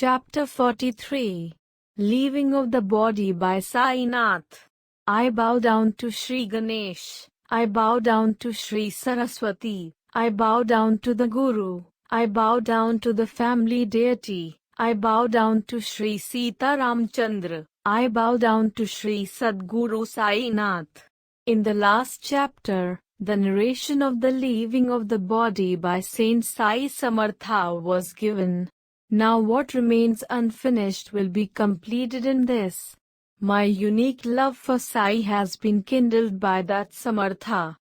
Chapter 43 Leaving of the Body by Sainath. I bow down to Sri Ganesh. I bow down to Sri Saraswati. I bow down to the Guru. I bow down to the family deity. I bow down to Sri Sita Ramchandra. I bow down to Sri Sadguru Sainath. In the last chapter, the narration of the leaving of the body by Saint Sai Samartha was given. Now what remains unfinished will be completed in this. My unique love for Sai has been kindled by that Samartha.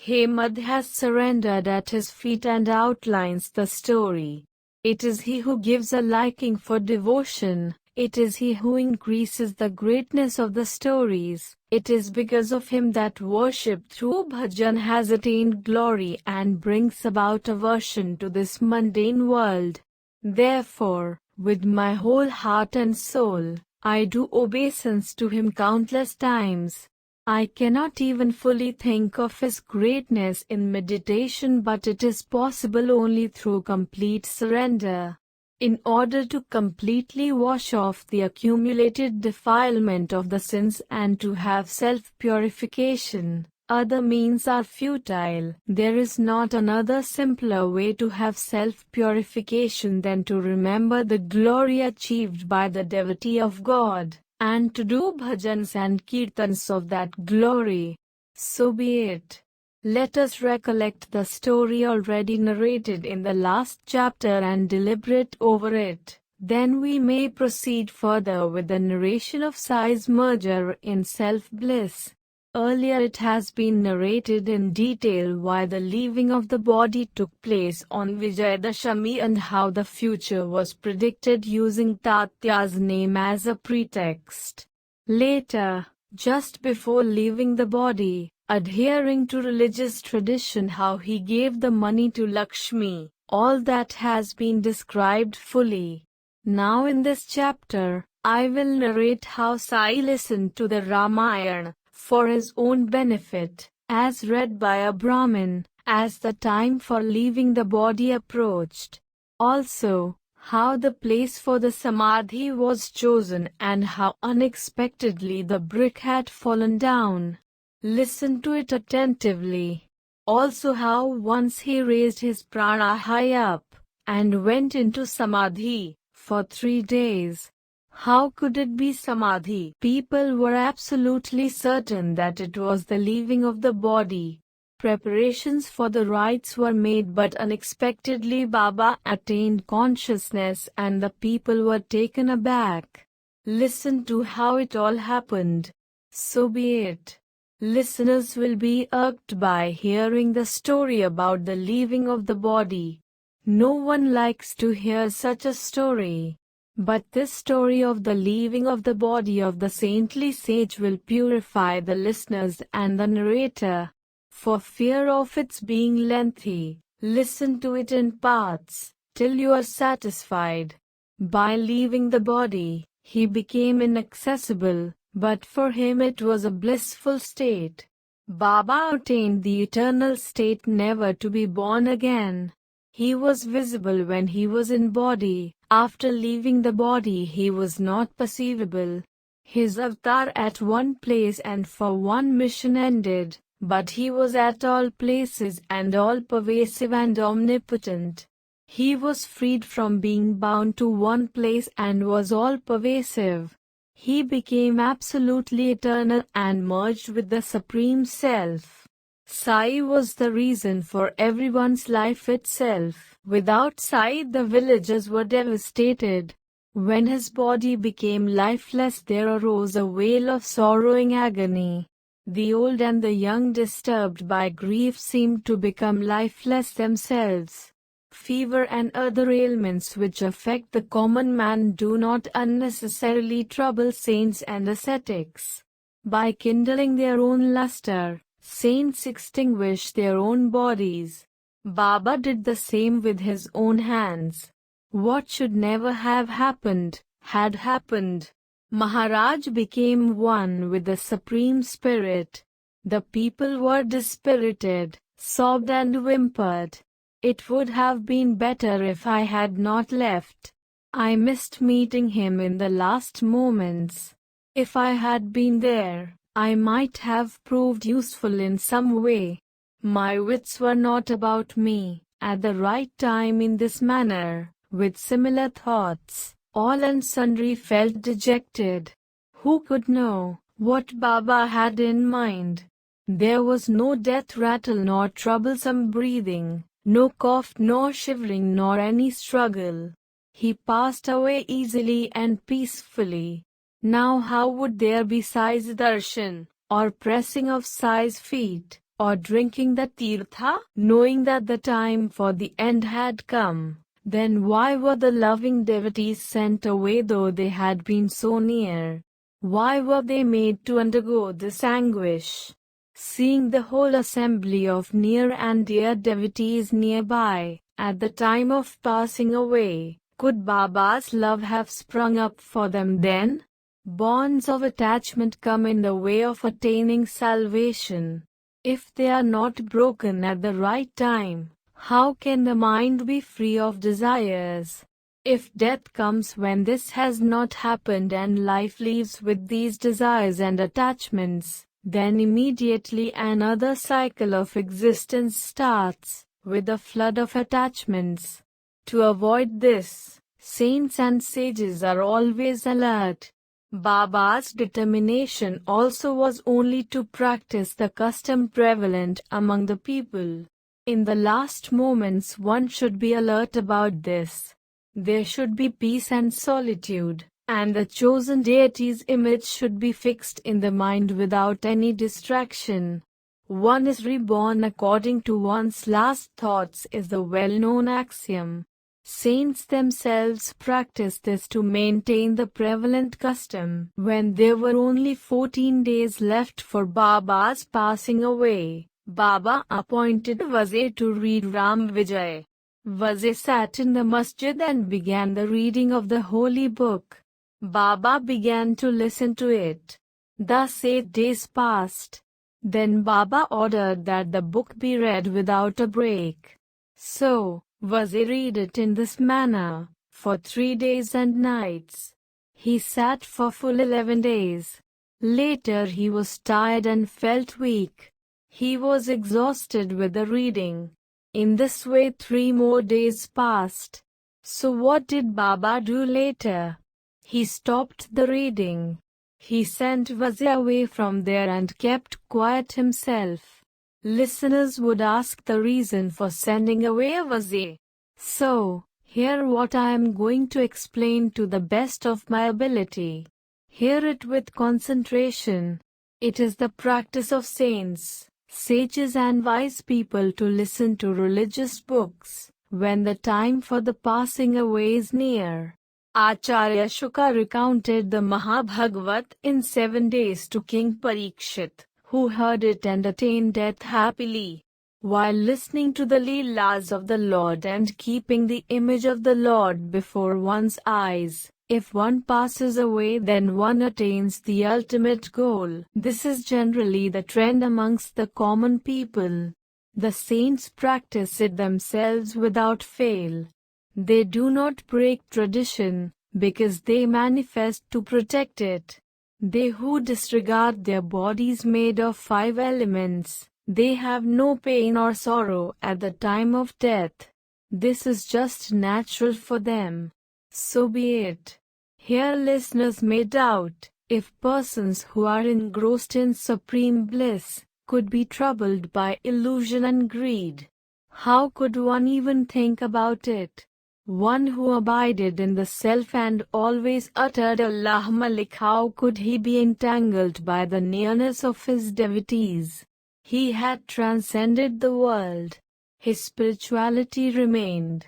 Hemad has surrendered at his feet and outlines the story. It is he who gives a liking for devotion. It is he who increases the greatness of the stories. It is because of him that worship through bhajan has attained glory and brings about aversion to this mundane world. Therefore, with my whole heart and soul, I do obeisance to him countless times. I cannot even fully think of his greatness in meditation, but it is possible only through complete surrender. In order to completely wash off the accumulated defilement of the sins and to have self-purification, other means are futile. There is not another simpler way to have self-purification than to remember the glory achieved by the devotee of God, and to do bhajans and kirtans of that glory. So be it. Let us recollect the story already narrated in the last chapter and deliberate over it. Then we may proceed further with the narration of Sai's merger in self-bliss. Earlier it has been narrated in detail why the leaving of the body took place on Vijayadashami and how the future was predicted using Tatya's name as a pretext. Later, just before leaving the body, adhering to religious tradition, how he gave the money to Lakshmi, all that has been described fully. Now in this chapter, I will narrate how Sai listened to the Ramayana for his own benefit, as read by a Brahmin, as the time for leaving the body approached. Also, how the place for the Samadhi was chosen and how unexpectedly the brick had fallen down. Listen to it attentively. Also how once he raised his prana high up, and went into Samadhi, for 3 days. How could it be Samadhi? People were absolutely certain that it was the leaving of the body. Preparations for the rites were made, but unexpectedly Baba attained consciousness and the people were taken aback. Listen to how it all happened. So be it. Listeners will be irked by hearing the story about the leaving of the body. No one likes to hear such a story. But this story of the leaving of the body of the saintly sage will purify the listeners and the narrator. For fear of its being lengthy, listen to it in parts, till you are satisfied. By leaving the body, he became inaccessible, but for him it was a blissful state. Baba attained the eternal state, never to be born again. He was visible when he was in body. After leaving the body he was not perceivable. His avatar at one place and for one mission ended, but he was at all places and all-pervasive and omnipotent. He was freed from being bound to one place and was all-pervasive. He became absolutely eternal and merged with the Supreme Self. Sai was the reason for everyone's life itself. Without Sai the villagers were devastated. When his body became lifeless there arose a wail of sorrowing agony. The old and the young, disturbed by grief, seemed to become lifeless themselves. Fever and other ailments which affect the common man do not unnecessarily trouble saints and ascetics. By kindling their own luster, saints extinguish their own bodies. Baba did the same with his own hands. What should never have happened, had happened. Maharaj became one with the Supreme Spirit. The people were dispirited, sobbed and whimpered. It would have been better if I had not left. I missed meeting him in the last moments. If I had been there, I might have proved useful in some way. My wits were not about me. At the right time in this manner, with similar thoughts, all and sundry felt dejected. Who could know what Baba had in mind? There was no death rattle nor troublesome breathing, no cough nor shivering nor any struggle. He passed away easily and peacefully. Now how would there be Sai's darshan, or pressing of Sai's feet, or drinking the tirtha, knowing that the time for the end had come? Then why were the loving devotees sent away though they had been so near? Why were they made to undergo this anguish? Seeing the whole assembly of near and dear devotees nearby, at the time of passing away, could Baba's love have sprung up for them then? Bonds of attachment come in the way of attaining salvation. If they are not broken at the right time, how can the mind be free of desires? If death comes when this has not happened and life leaves with these desires and attachments, then immediately another cycle of existence starts, with a flood of attachments. To avoid this, saints and sages are always alert. Baba's determination also was only to practice the custom prevalent among the people. In the last moments one should be alert about this. There should be peace and solitude, and the chosen deity's image should be fixed in the mind without any distraction. One is reborn according to one's last thoughts is the well-known axiom. Saints themselves practiced this to maintain the prevalent custom. When there were only 14 days left for Baba's passing away, Baba appointed Vazir to read Ram Vijay. Vazir sat in the masjid and began the reading of the holy book. Baba began to listen to it. Thus 8 days passed. Then Baba ordered that the book be read without a break. So, Vazir read it in this manner, for 3 days and nights. He sat for full 11 days. Later he was tired and felt weak. He was exhausted with the reading. In this way 3 more days passed. So what did Baba do later? He stopped the reading. He sent Vazir away from there and kept quiet himself. Listeners would ask the reason for sending away a Vazir. So, hear what I am going to explain to the best of my ability. Hear it with concentration. It is the practice of saints, sages and wise people to listen to religious books, when the time for the passing away is near. Acharya Shuka recounted the Mahabhagavat in 7 days to King Parikshit, who heard it and attained death happily. While listening to the Leelas of the Lord and keeping the image of the Lord before one's eyes, if one passes away then one attains the ultimate goal. This is generally the trend amongst the common people. The saints practice it themselves without fail. They do not break tradition, because they manifest to protect it. They who disregard their bodies made of 5 elements, they have no pain or sorrow at the time of death. This is just natural for them. So be it. Here listeners may doubt, if persons who are engrossed in supreme bliss, could be troubled by illusion and greed. How could one even think about it? One who abided in the self and always uttered Allah Malik, how could he be entangled by the nearness of his devotees? He had transcended the world. His spirituality remained.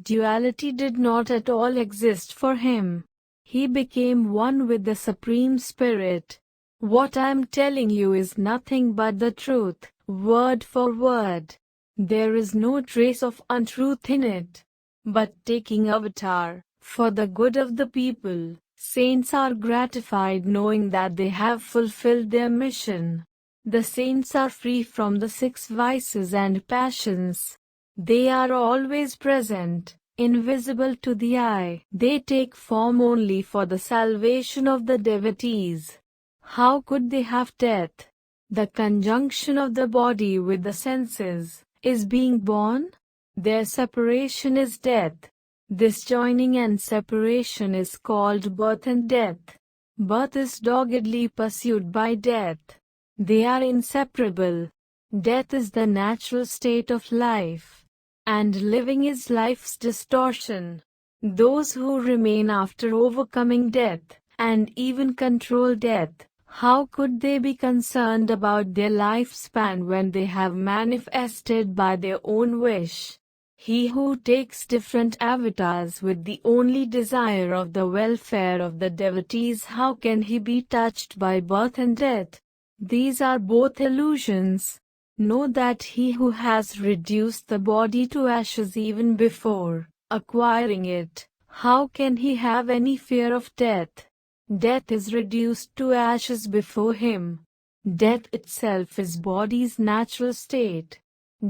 Duality did not at all exist for him. He became one with the Supreme Spirit. What I am telling you is nothing but the truth, word for word. There is no trace of untruth in it. But taking avatar, for the good of the people, saints are gratified knowing that they have fulfilled their mission. The saints are free from the 6 vices and passions. They are always present, invisible to the eye. They take form only for the salvation of the devotees. How could they have death? The conjunction of the body with the senses is being born. Their separation is death. This joining and separation is called birth and death. Birth is doggedly pursued by death. They are inseparable. Death is the natural state of life, and living is life's distortion. Those who remain after overcoming death, and even control death, how could they be concerned about their lifespan when they have manifested by their own wish? He who takes different avatars with the only desire of the welfare of the devotees, how can he be touched by birth and death? These are both illusions. Know that he who has reduced the body to ashes even before acquiring it, how can he have any fear of death? Death is reduced to ashes before him. Death itself is body's natural state.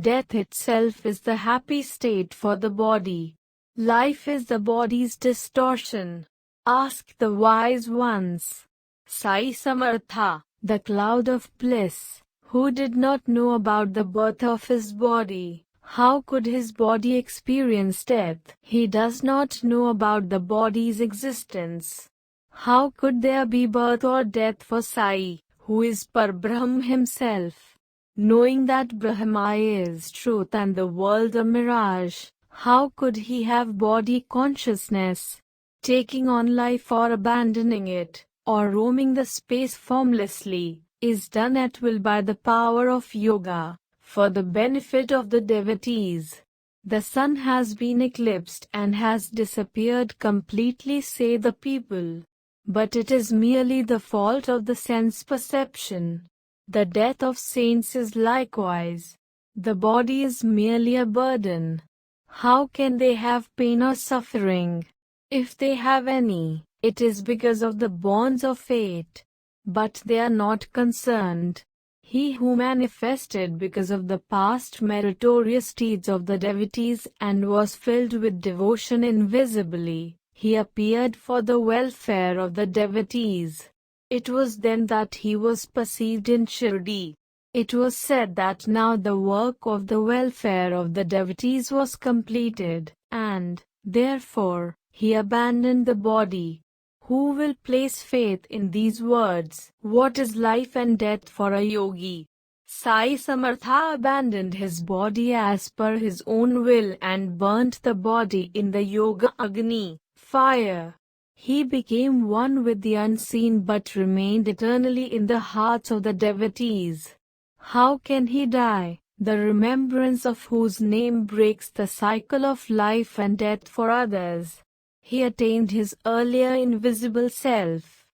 Death itself is the happy state for the body. Life is the body's distortion. Ask the wise ones. Sai Samartha, the cloud of bliss, who did not know about the birth of his body, how could his body experience death? He does not know about the body's existence. How could there be birth or death for Sai, who is Parbrahm himself? Knowing that Brahma is truth and the world a mirage, how could he have body consciousness? Taking on life or abandoning it, or roaming the space formlessly, is done at will by the power of yoga, for the benefit of the devotees. The sun has been eclipsed and has disappeared completely, say the people. But it is merely the fault of the sense perception. The death of saints is likewise. The body is merely a burden. How can they have pain or suffering? If they have any, it is because of the bonds of fate. But they are not concerned. He who manifested because of the past meritorious deeds of the devotees and was filled with devotion invisibly, he appeared for the welfare of the devotees. It was then that he was perceived in Shirdi. It was said that now the work of the welfare of the devotees was completed, and, therefore, he abandoned the body. Who will place faith in these words? What is life and death for a yogi? Sai Samartha abandoned his body as per his own will and burnt the body in the Yoga Agni, fire. He became one with the unseen but remained eternally in the hearts of the devotees. How can he die, the remembrance of whose name breaks the cycle of life and death for others? He attained his earlier invisible self.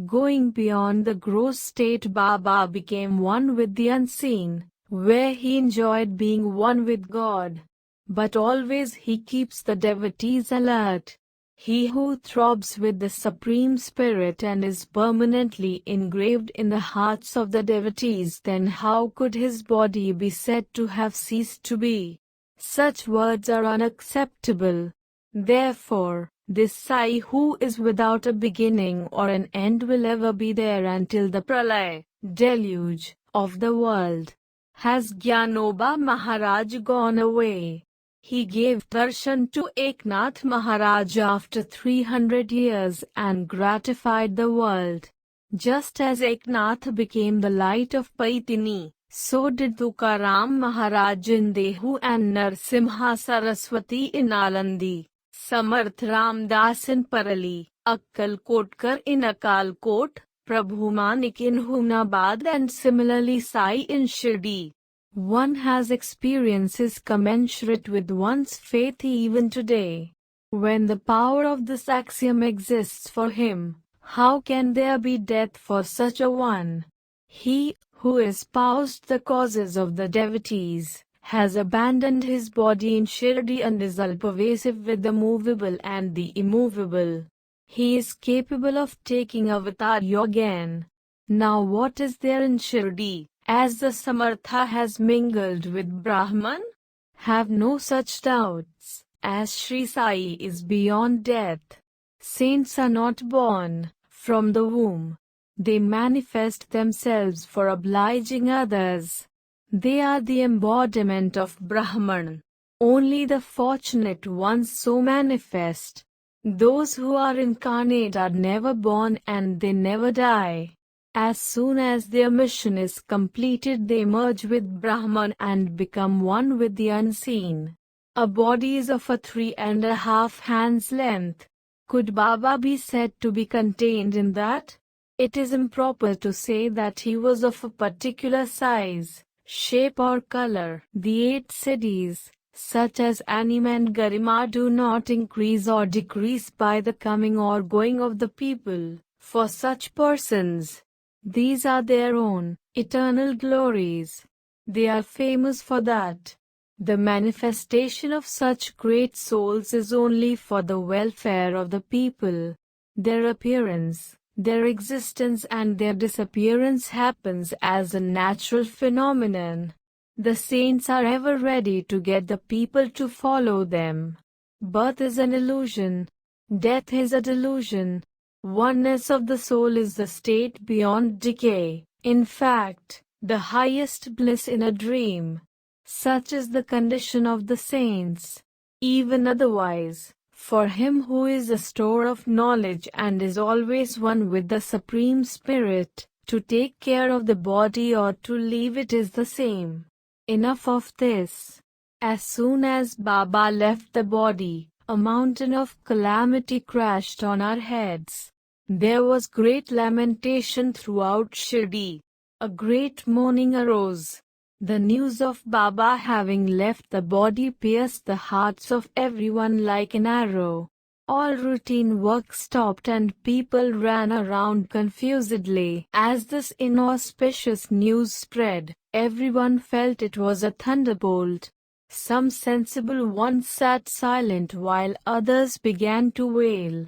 Going beyond the gross state, Baba became one with the unseen, where he enjoyed being one with God. But always he keeps the devotees alert. He who throbs with the Supreme Spirit and is permanently engraved in the hearts of the devotees, then how could his body be said to have ceased to be? Such words are unacceptable. Therefore, this Sai who is without a beginning or an end will ever be there until the pralaya, deluge, of the world. Has Gyanoba Maharaj gone away? He gave darshan to Eknath Maharaj after 300 years and gratified the world. Just as Eknath became the light of Paitini, so did Tukaram Maharaj in Dehu and Narsimha Saraswati in Alandi, Samarth Ramdas in Parali, Akkal Kotkar in Akalkot, Prabhu Manik in Hunabad, and similarly Sai in Shirdi. One has experiences commensurate with one's faith even today. When the power of this axiom exists for him, how can there be death for such a one? He who espoused the causes of the devotees has abandoned his body in Shirdi and is all-pervasive with the movable and the immovable. He is capable of taking avatar again. Now what is there in Shirdi? As the Samartha has mingled with Brahman? Have no such doubts. as Sri Sai is beyond death. Saints are not born from the womb. They manifest themselves for obliging others. They are the embodiment of Brahman. Only the fortunate ones so manifest. Those who are incarnate are never born and they never die. As soon as their mission is completed, they merge with Brahman and become one with the unseen. A body is of a 3.5 hands length. Could Baba be said to be contained in that? It is improper to say that he was of a particular size, shape or color. The 8 siddhis, such as anima and garima, do not increase or decrease by the coming or going of the people. For such persons, these are their own eternal glories. They are famous for that. The manifestation of such great souls is only for the welfare of the people. Their appearance, their existence and their disappearance happens as a natural phenomenon. The saints are ever ready to get the people to follow them. Birth is an illusion. Death is a delusion. Oneness of the soul is the state beyond decay. In fact, the highest bliss in a dream. Such is the condition of the saints. Even otherwise, for him who is a store of knowledge and is always one with the Supreme Spirit, to take care of the body or to leave it is the same. Enough of this. As soon as Baba left the body, a mountain of calamity crashed on our heads. There was great lamentation throughout Shirdi. A great mourning arose. The news of Baba having left the body pierced the hearts of everyone like an arrow. All routine work stopped and people ran around confusedly. As this inauspicious news spread, everyone felt it was a thunderbolt. Some sensible ones sat silent while others began to wail.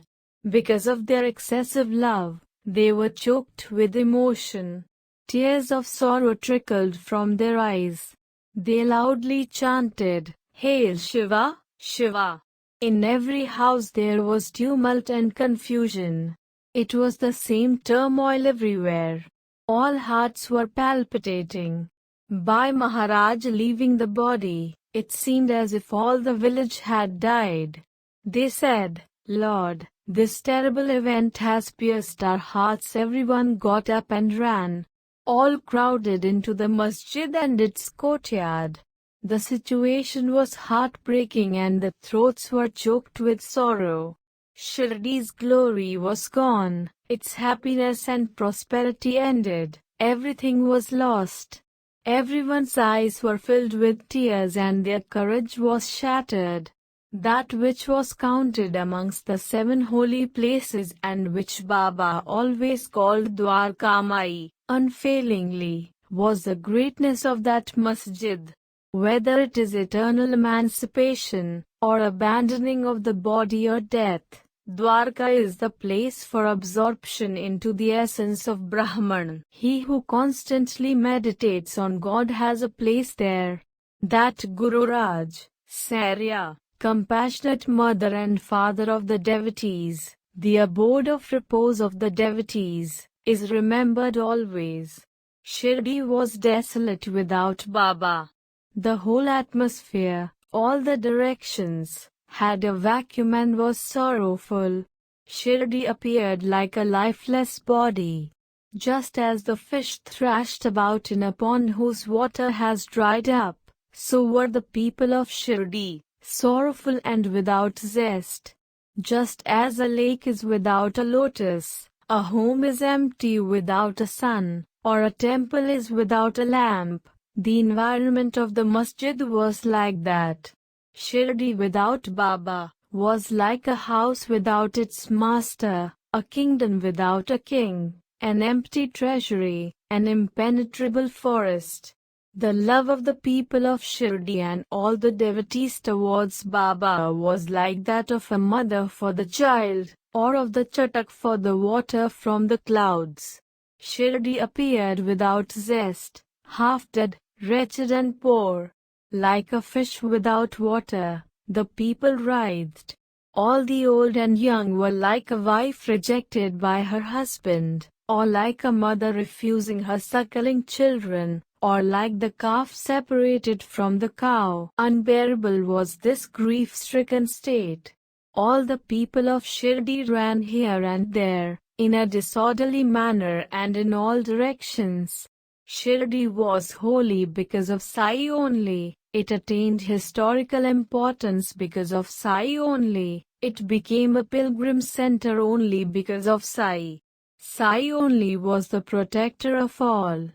Because of their excessive love, they were choked with emotion. Tears of sorrow trickled from their eyes. They loudly chanted, "Hail Shiva, Shiva!" In every house there was tumult and confusion. It was the same turmoil everywhere. All hearts were palpitating. By Maharaj leaving the body, it seemed as if all the village had died. They said, "Lord, this terrible event has pierced our hearts." Everyone got up and ran. All crowded into the masjid and its courtyard. The situation was heartbreaking and the throats were choked with sorrow. Shirdi's glory was gone, its happiness and prosperity ended, everything was lost. Everyone's eyes were filled with tears and their courage was shattered. That which was counted amongst the 7 holy places and which Baba always called Dwarkamai, unfailingly, was the greatness of that masjid. Whether it is eternal emancipation, or abandoning of the body or death, Dwarka is the place for absorption into the essence of Brahman. He who constantly meditates on God has a place there. That Guru Raj, Sarya, compassionate mother and father of the devotees, the abode of repose of the devotees, is remembered always. Shirdi was desolate without Baba. The whole atmosphere, all the directions, had a vacuum and was sorrowful. Shirdi appeared like a lifeless body. Just as the fish thrashed about in a pond whose water has dried up, so were the people of Shirdi, sorrowful and without zest. Just as a lake is without a lotus, a home is empty without a sun, or a temple is without a lamp, the environment of the masjid was like that. Shirdi without Baba was like a house without its master, a kingdom without a king, an empty treasury, an impenetrable forest. The love of the people of Shirdi and all the devotees towards Baba was like that of a mother for the child, or of the chatak for the water from the clouds. Shirdi appeared without zest, half dead, wretched and poor. Like a fish without water, The people writhed. All the old and young were like a wife rejected by her husband, or like a mother refusing her suckling children, or like the calf separated from the cow. Unbearable was this grief-stricken state. All the people of Shirdi ran here and there, in a disorderly manner and in all directions. Shirdi was holy because of Sai only. It attained historical importance because of Sai only. It became a pilgrim center only because of Sai. Sai only was the protector of all.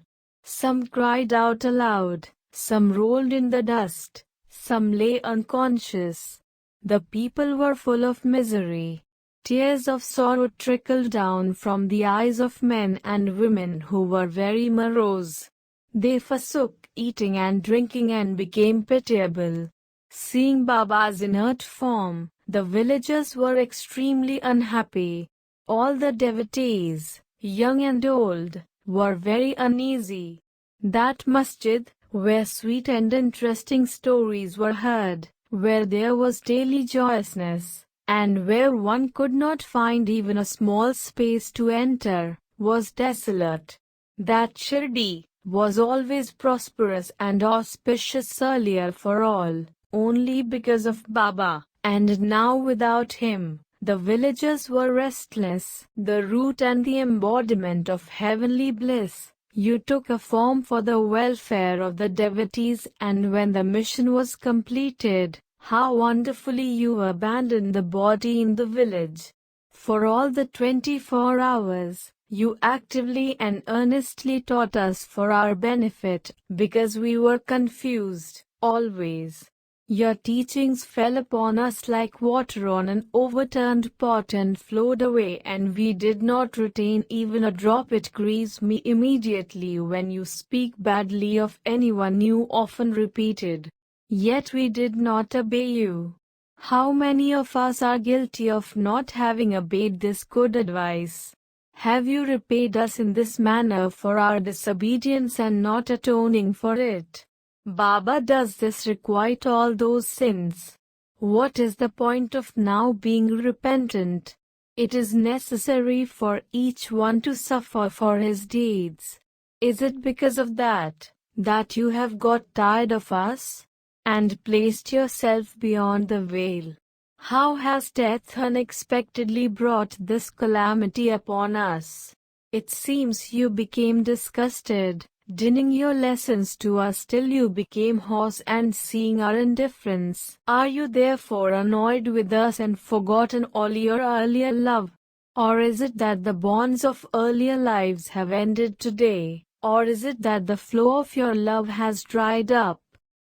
Some cried out aloud, some rolled in the dust, some lay unconscious. The people were full of misery. Tears of sorrow trickled down from the eyes of men and women who were very morose. They forsook eating and drinking and became pitiable. Seeing Baba's inert form, the villagers were extremely unhappy. All the devotees, young and old, were very uneasy. That masjid, where sweet and interesting stories were heard, where there was daily joyousness, and where one could not find even a small space to enter, was desolate. That Shirdi was always prosperous and auspicious earlier for all, only because of Baba, and now without him, the villagers were restless. The root and the embodiment of heavenly bliss, you took a form for the welfare of the devotees, and when the mission was completed, how wonderfully you abandoned the body in the village. For all the 24 hours, you actively and earnestly taught us for our benefit, because we were confused, always. Your teachings fell upon us like water on an overturned pot and flowed away, and we did not retain even a drop. It grieves me immediately when you speak badly of anyone you often repeated. Yet we did not obey you. How many of us are guilty of not having obeyed this good advice? Have you repaid us in this manner for our disobedience and not atoning for it? Baba does this requite all those sins. What is the point of now being repentant? It is necessary for each one to suffer for his deeds. Is it because of that you have got tired of us, and placed yourself beyond the veil? How has death unexpectedly brought this calamity upon us? It seems you became disgusted, dinning your lessons to us till you became hoarse and seeing our indifference. Are you therefore annoyed with us and forgotten all your earlier love? Or is it that the bonds of earlier lives have ended today? Or is it that the flow of your love has dried up?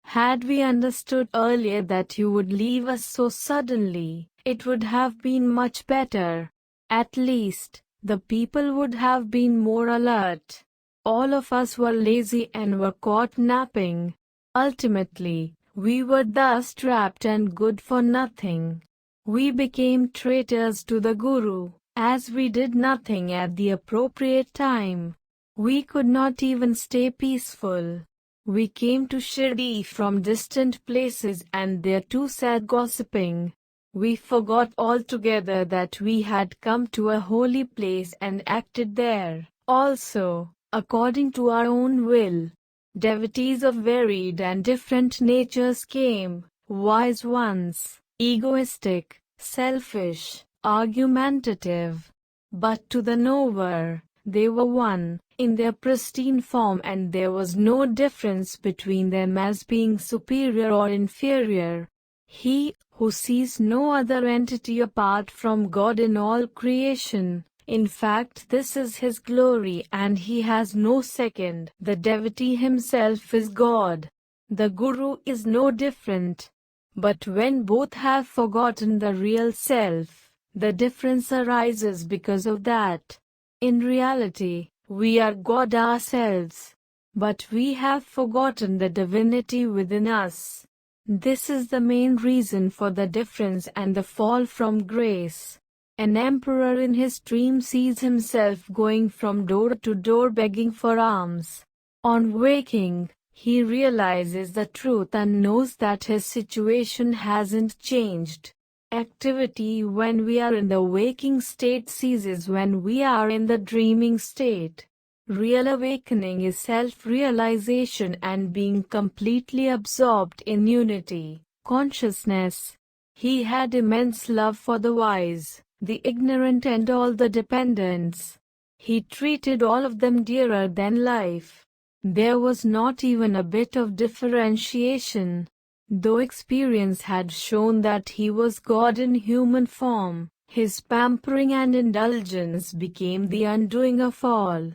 Had we understood earlier that you would leave us so suddenly, it would have been much better. At least, the people would have been more alert. All of us were lazy and were caught napping. Ultimately, we were thus trapped and good for nothing. We became traitors to the Guru, as we did nothing at the appropriate time. We could not even stay peaceful. We came to Shirdi from distant places and there too sat gossiping. We forgot altogether that we had come to a holy place and acted there, also, according to our own will. Devotees of varied and different natures came, wise ones, egoistic, selfish, argumentative. But to the knower, they were one, in their pristine form, and there was no difference between them as being superior or inferior. He, who sees no other entity apart from God in all creation, in fact this is his glory and he has no second. The devotee himself is God. The Guru is no different. But when both have forgotten the real self, the difference arises because of that. In reality, we are God ourselves, but we have forgotten the divinity within us. This is the main reason for the difference and the fall from grace. An emperor in his dream sees himself going from door to door begging for alms. On waking, He realizes the truth and knows that his situation hasn't changed. Activity when we are in the waking state ceases when we are in the dreaming state. Real awakening is self-realization and being completely absorbed in unity, consciousness. He had immense love for the wise, the ignorant and all the dependents. He treated all of them dearer than life. There was not even a bit of differentiation. Though experience had shown that he was God in human form, his pampering and indulgence became the undoing of all.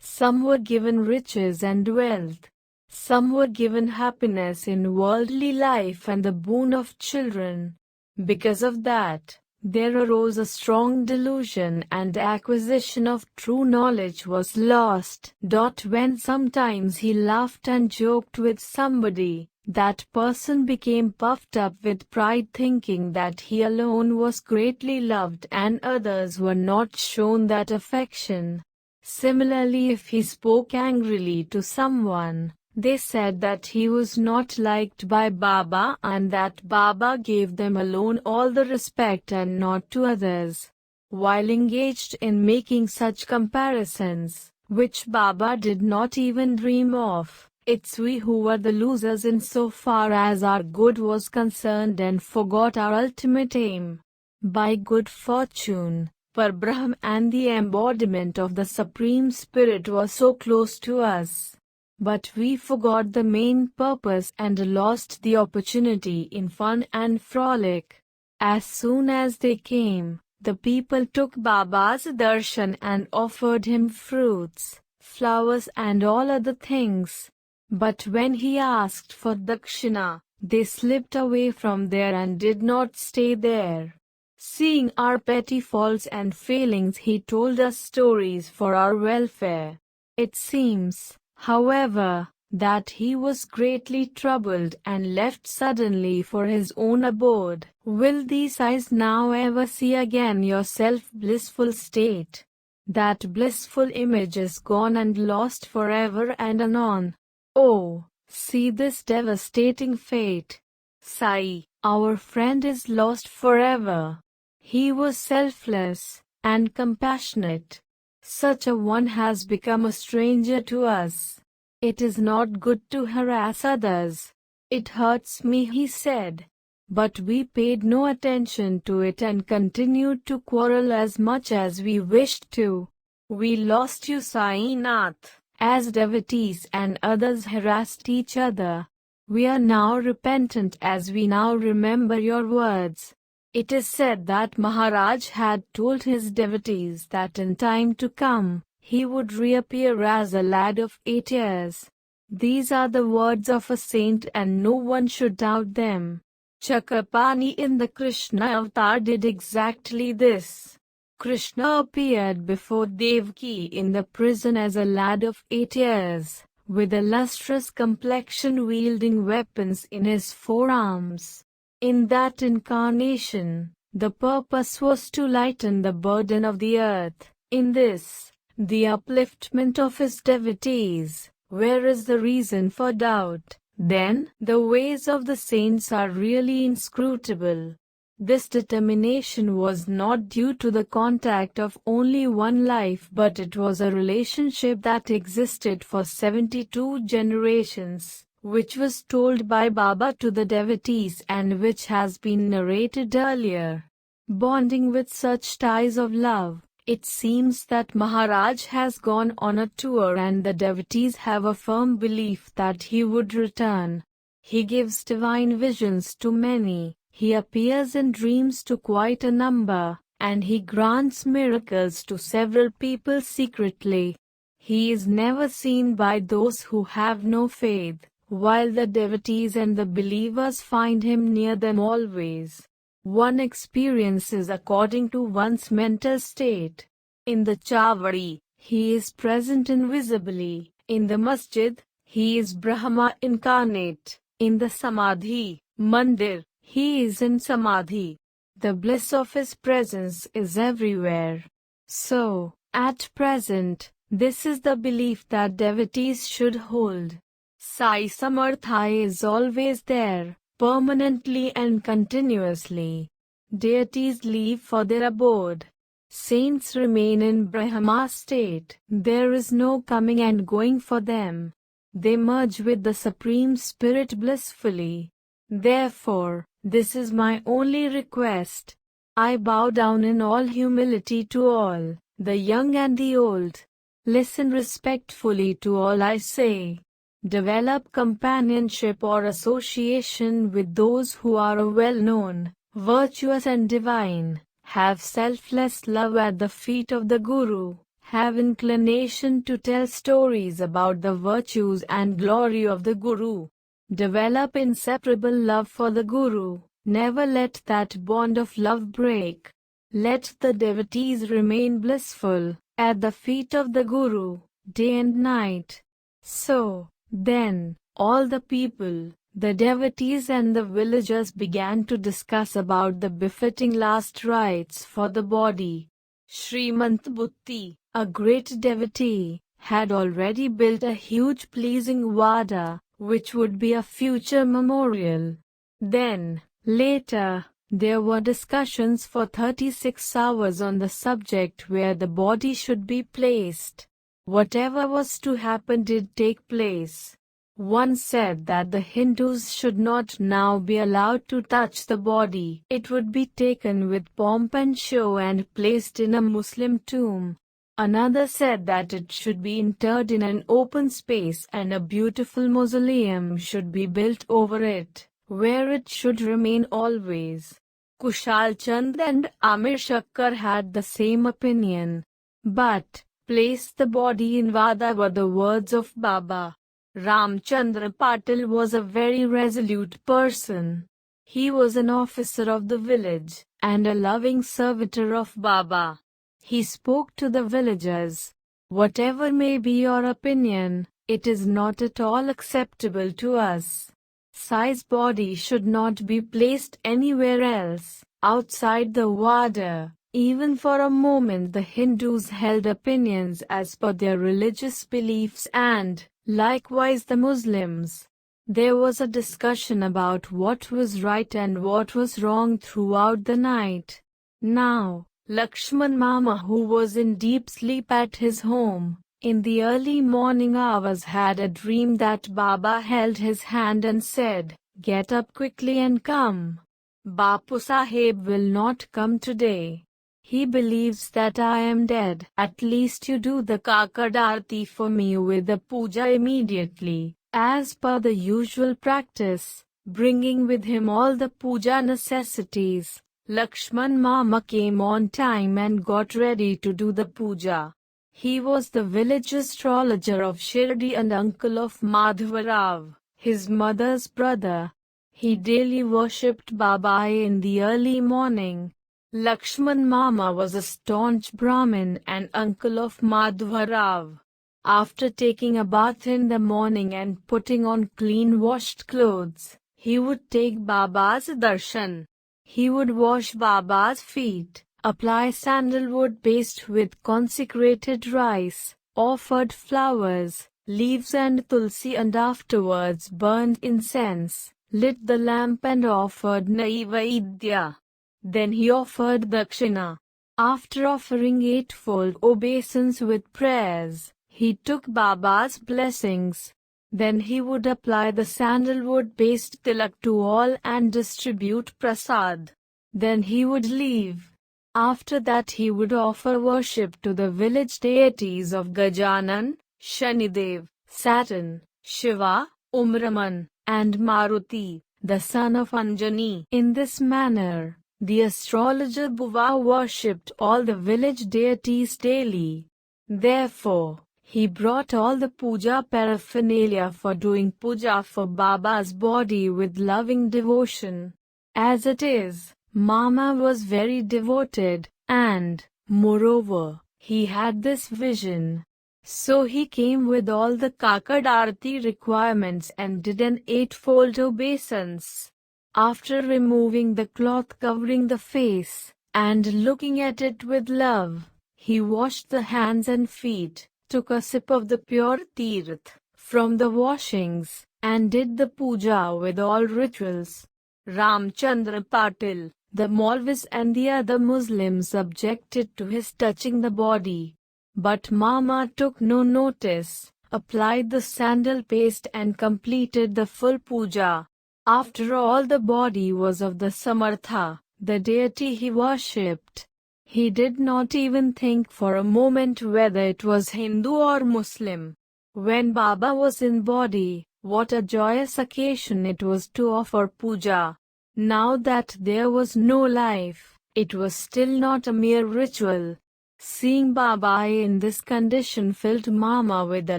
Some were given riches and wealth. Some were given happiness in worldly life and the boon of children. Because of that, there arose a strong delusion and acquisition of true knowledge was lost. When sometimes he laughed and joked with somebody, that person became puffed up with pride, thinking that he alone was greatly loved and others were not shown that affection. Similarly, if he spoke angrily to someone, they said that he was not liked by Baba and that Baba gave them alone all the respect and not to others. While engaged in making such comparisons, which Baba did not even dream of, it's we who were the losers insofar as our good was concerned and forgot our ultimate aim. By good fortune, Parbrahm and the embodiment of the Supreme Spirit was so close to us. But we forgot the main purpose and lost the opportunity in fun and frolic. As soon as they came, the people took Baba's darshan and offered him fruits, flowers and all other things. But when he asked for dakshina, they slipped away from there and did not stay there. Seeing our petty faults and failings, he told us stories for our welfare. It seems, however, that he was greatly troubled and left suddenly for his own abode. Will these eyes now ever see again your self-blissful state? That blissful image is gone and lost forever and anon. Oh, see this devastating fate. Sai, our friend, is lost forever. He was selfless and compassionate. Such a one has become a stranger to us. It is not good to harass others. It hurts me, he said. But we paid no attention to it and continued to quarrel as much as we wished to. We lost you, Sainath, as devotees and others harassed each other. We are now repentant as we now remember your words. It is said that Maharaj had told his devotees that in time to come, he would reappear as a lad of 8 years. These are the words of a saint and no one should doubt them. Chakrapani in the Krishna avatar did exactly this. Krishna appeared before Devaki in the prison as a lad of 8 years, with a lustrous complexion wielding weapons in his forearms. In that incarnation, the purpose was to lighten the burden of the earth. In this, the upliftment of his devotees. Where is the reason for doubt? Then, the ways of the saints are really inscrutable. This determination was not due to the contact of only one life, but it was a relationship that existed for 72 generations, which was told by Baba to the devotees and which has been narrated earlier. Bonding with such ties of love, it seems that Maharaj has gone on a tour and the devotees have a firm belief that he would return. He gives divine visions to many, he appears in dreams to quite a number, and he grants miracles to several people secretly. He is never seen by those who have no faith, while the devotees and the believers find him near them always. One experiences according to one's mental state. In the Chavadi, he is present invisibly. In the Masjid, he is Brahma incarnate. In the Samadhi Mandir, he is in Samadhi. The bliss of his presence is everywhere. So, at present, this is the belief that devotees should hold. Sai Samartha is always there, permanently and continuously. Deities leave for their abode. Saints remain in Brahma state. There is no coming and going for them. They merge with the Supreme Spirit blissfully. Therefore, this is my only request. I bow down in all humility to all, the young and the old. Listen respectfully to all I say. Develop companionship or association with those who are well-known, virtuous and divine. Have selfless love at the feet of the Guru. Have inclination to tell stories about the virtues and glory of the Guru. Develop inseparable love for the Guru. Never let that bond of love break. Let the devotees remain blissful at the feet of the Guru, day and night. So, then, all the people, the devotees and the villagers began to discuss about the befitting last rites for the body. Srimant Bhutti, a great devotee, had already built a huge pleasing vada, which would be a future memorial. Then, later, there were discussions for 36 hours on the subject where the body should be placed. Whatever was to happen did take place. One said that the Hindus should not now be allowed to touch the body. It would be taken with pomp and show and placed in a Muslim tomb. Another said that it should be interred in an open space and a beautiful mausoleum should be built over it, where it should remain always. Kushal Chand and Amir Shakkar had the same opinion. But, place the body in Vada were the words of Baba. Ramchandra Patil was a very resolute person. He was an officer of the village, and a loving servitor of Baba. He spoke to the villagers. Whatever may be your opinion, it is not at all acceptable to us. Sai's body should not be placed anywhere else, outside the Vada. Even for a moment the Hindus held opinions as per their religious beliefs and, likewise the Muslims. There was a discussion about what was right and what was wrong throughout the night. Now, Lakshman Mama, who was in deep sleep at his home, in the early morning hours had a dream that Baba held his hand and said, "Get up quickly and come. Bapu Sahib will not come today. He believes that I am dead. At least you do the Kakad Aarti for me with the puja immediately." As per the usual practice, bringing with him all the puja necessities, Lakshman Mama came on time and got ready to do the puja. He was the village astrologer of Shirdi and uncle of Madhavarao, his mother's brother. He daily worshipped Baba in the early morning. Lakshman Mama was a staunch Brahmin and uncle of Madhavarao. After taking a bath in the morning and putting on clean washed clothes, he would take Baba's darshan. He would wash Baba's feet, apply sandalwood paste with consecrated rice, offered flowers, leaves and tulsi, and afterwards burned incense, lit the lamp and offered naivedya. Then he offered dakshina. After offering eightfold obeisance with prayers, he took Baba's blessings. Then he would apply the sandalwood paste tilak to all and distribute prasad. Then he would leave. After that he would offer worship to the village deities of Gajanan, Shanidev, Saturn, Shiva, Umraman, and Maruti, the son of Anjani. In this manner, the astrologer Buva worshipped all the village deities daily. Therefore, he brought all the puja paraphernalia for doing puja for Baba's body with loving devotion. As it is, Mama was very devoted, and, moreover, he had this vision. So he came with all the Kakad Aarti requirements and did an eightfold obeisance. After removing the cloth covering the face, and looking at it with love, he washed the hands and feet, took a sip of the pure tirth, from the washings, and did the puja with all rituals. Ramchandra Patil, the Maulvis and the other Muslims objected to his touching the body. But Mama took no notice, applied the sandal paste and completed the full puja. After all, the body was of the Samartha, the deity he worshipped. He did not even think for a moment whether it was Hindu or Muslim. When Baba was in body, what a joyous occasion it was to offer puja. Now that there was no life, it was still not a mere ritual. Seeing Baba in this condition filled Mama with a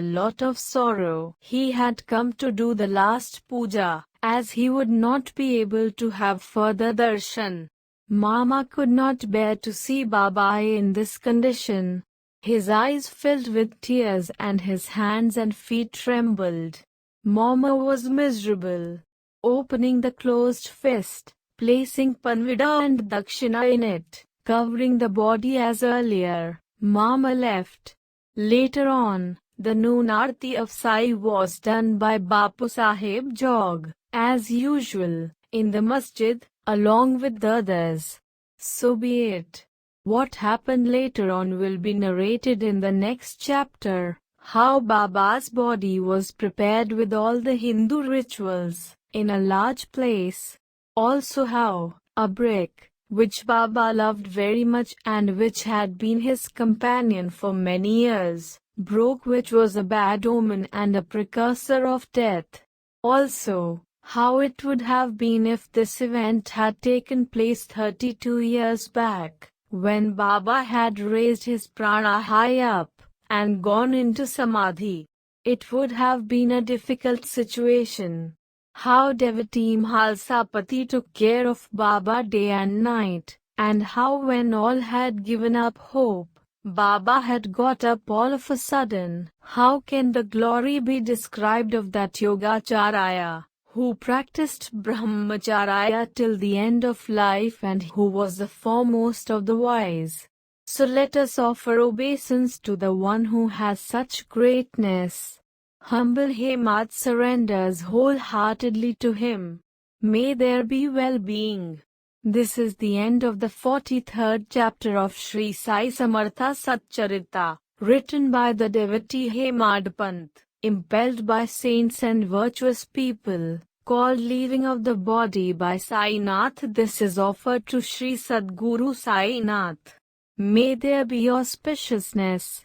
lot of sorrow. He had come to do the last puja, as he would not be able to have further darshan. Mama could not bear to see Baba in this condition. His eyes filled with tears and his hands and feet trembled. Mama was miserable. Opening the closed fist, placing panvida and dakshina in it, covering the body as earlier, Mama left. Later on, the noon aarti of Sai was done by Bapu Sahib Jog, as usual, in the masjid, along with the others. So be it. What happened later on will be narrated in the next chapter, how Baba's body was prepared with all the Hindu rituals, in a large place. Also how, a brick, which Baba loved very much and which had been his companion for many years, broke, which was a bad omen and a precursor of death. Also, how it would have been if this event had taken place 32 years back, when Baba had raised his prana high up, and gone into samadhi. It would have been a difficult situation. How devotee Mhalsapati took care of Baba day and night, and how when all had given up hope, Baba had got up all of a sudden. How can the glory be described of that Yogacharya, who practiced Brahmacharya till the end of life and who was the foremost of the wise? So let us offer obeisance to the one who has such greatness. Humble Hemad surrenders wholeheartedly to him. May there be well-being. This is the end of the 43rd chapter of Sri Sai Samartha Satcharitra, written by the devotee Hemad Pant, impelled by saints and virtuous people, called Leaving of the Body by Sainath. This is offered to Sri Sadguru Sainath. May there be auspiciousness,